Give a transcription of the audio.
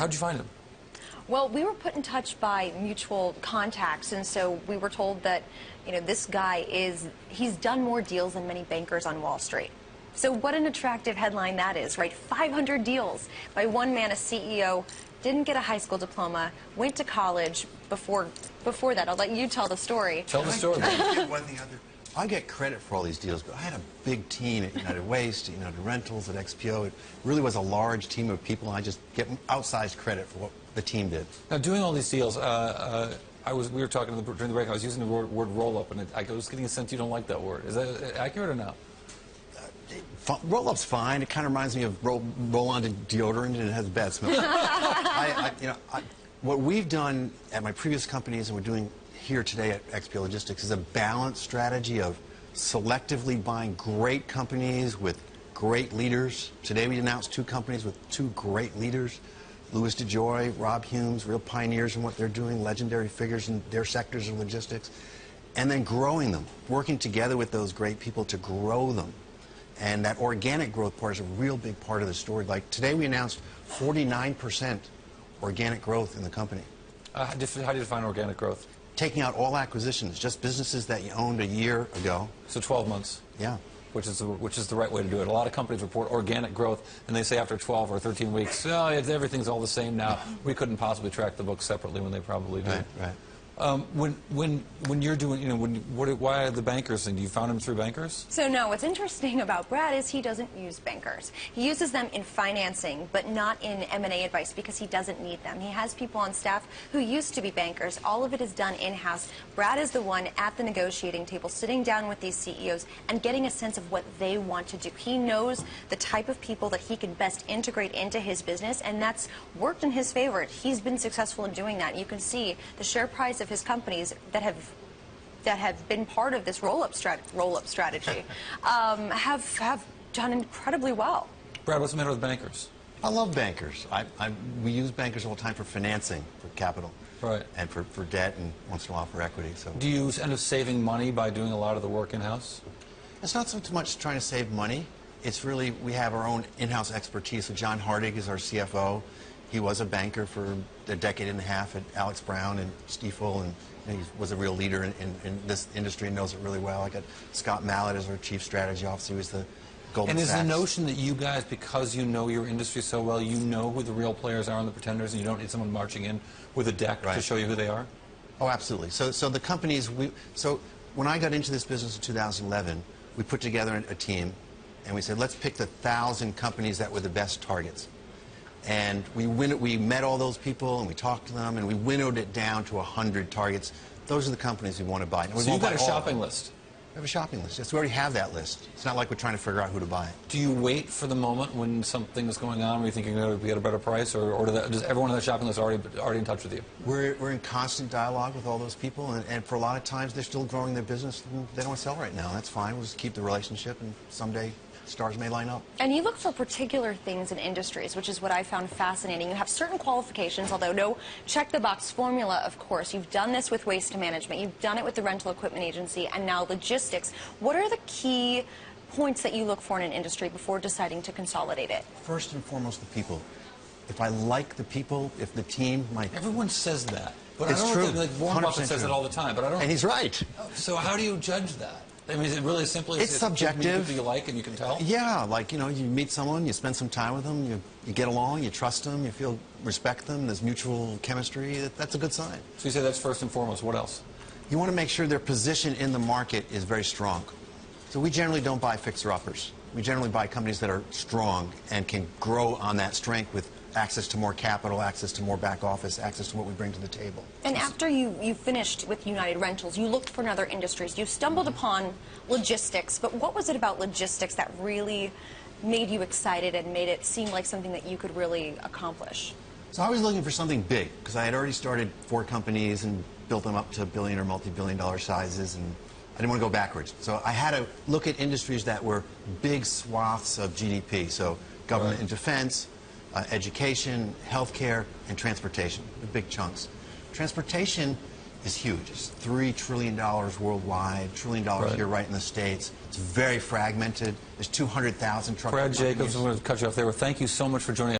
How'd you find him? Well, we were put in touch by mutual contacts, and so we were told that, this guy he's done more deals than many bankers on Wall Street. So what an attractive headline that is, right? 500 deals by one man, a CEO, didn't get a high school diploma, went to college before that. I'll let you tell the story. Tell the story. I get credit for all these deals, but I had a big team at United Waste, at United Rentals, at XPO. It really was a large team of people, and I just get outsized credit for what the team did. Now, doing all these deals, we were talking during the break, I was using the word roll-up, and I was getting a sense you don't like that word. Is that accurate or no? Roll-up's fine. It kind of reminds me of roll-on deodorant, and it has a bad smell. What we've done at my previous companies, and we're doing here today at XPO Logistics, is a balanced strategy of selectively buying great companies with great leaders. Today we announced 2 companies with 2 great leaders. Louis DeJoy, Rob Humes, real pioneers in what they're doing, legendary figures in their sectors of logistics, and then growing them, working together with those great people to grow them. And that organic growth part is a real big part of the story. Like today we announced 49% organic growth in the company. How do you define organic growth? Taking out all acquisitions, just businesses that you owned a year ago. So 12 months. Yeah. Which is the right way to do it. A lot of companies report organic growth, and they say after 12 or 13 weeks, oh, everything's all the same now. We couldn't possibly track the books separately when they probably do. Right, right. When you're doing, why the bankers thing? Do you found them through bankers? So no, what's interesting about Brad is he doesn't use bankers. He uses them in financing, but not in M&A advice because he doesn't need them. He has people on staff who used to be bankers. All of it is done in-house. Brad is the one at the negotiating table, sitting down with these CEOs and getting a sense of what they want to do. He knows the type of people that he can best integrate into his business, and that's worked in his favor. He's been successful in doing that. You can see the share price of his companies that have been part of this roll-up strategy have done incredibly well. Brad, what's the matter with bankers? I love bankers. We use bankers all the time for financing, for capital, right, and for debt, and once in a while for equity. So, do you end up saving money by doing a lot of the work in-house? It's not so much trying to save money. It's really we have our own in-house expertise. So John Hardig is our CFO. He was a banker for a decade and a half at Alex Brown and Stiefel, and he was a real leader in this industry and knows it really well. I got Scott Mallett as our chief strategy officer. He was the Goldman Sachs. And is the notion that you guys, because you know your industry so well, you know who the real players are and the pretenders, and you don't need someone marching in with a deck to show you who they are? Oh, absolutely. So the companies, so when I got into this business in 2011, we put together a team, and we said, let's pick the 1,000 companies that were the best targets. And we met all those people, and we talked to them, and we winnowed it down to 100 targets. Those are the companies we want to buy. So you've got a shopping list? We have a shopping list. Yes, we already have that list. It's not like we're trying to figure out who to buy. Do you wait for the moment when something is going on where you think you're going to get a better price, or does everyone on that shopping list already in touch with you? We're in constant dialogue with all those people, and for a lot of times they're still growing their business. They don't want to sell right now. That's fine. We'll just keep the relationship, and someday stars may line up. And you look for particular things in industries, which is what I found fascinating. You have certain qualifications, although no check-the-box formula, of course. You've done this with waste management. You've done it with the rental equipment agency, and now logistics. What are the key points that you look for in an industry before deciding to consolidate it? First and foremost, the people. If I like the people, if the team, Everyone says that. But it's I don't true. Know, like Warren Buffett says it all the time, but I don't... And he's right. So how do you judge that? I mean, is it really simply... It's subjective. People you like and you can tell? Yeah, like, you meet someone, you spend some time with them, you get along, you trust them, you respect them, there's mutual chemistry. That's a good sign. So you say that's first and foremost. What else? You want to make sure their position in the market is very strong. So we generally don't buy fixer-uppers. We generally buy companies that are strong and can grow on that strength with access to more capital, access to more back office, access to what we bring to the table. And after you finished with United Rentals, you looked for other industries. You stumbled upon logistics, but what was it about logistics that really made you excited and made it seem like something that you could really accomplish? So I was looking for something big, because I had already started 4 companies and built them up to billion or multi-billion-dollar sizes, and I didn't want to go backwards. So I had to look at industries that were big swaths of GDP, so government and defense, education, healthcare, and transportation, the big chunks. Transportation is huge. It's $3 trillion worldwide, $1 trillion here right in the States. It's very fragmented. There's 200,000 truck Brad companies. Jacobs, I'm going to cut you off there. Well, thank you so much for joining us.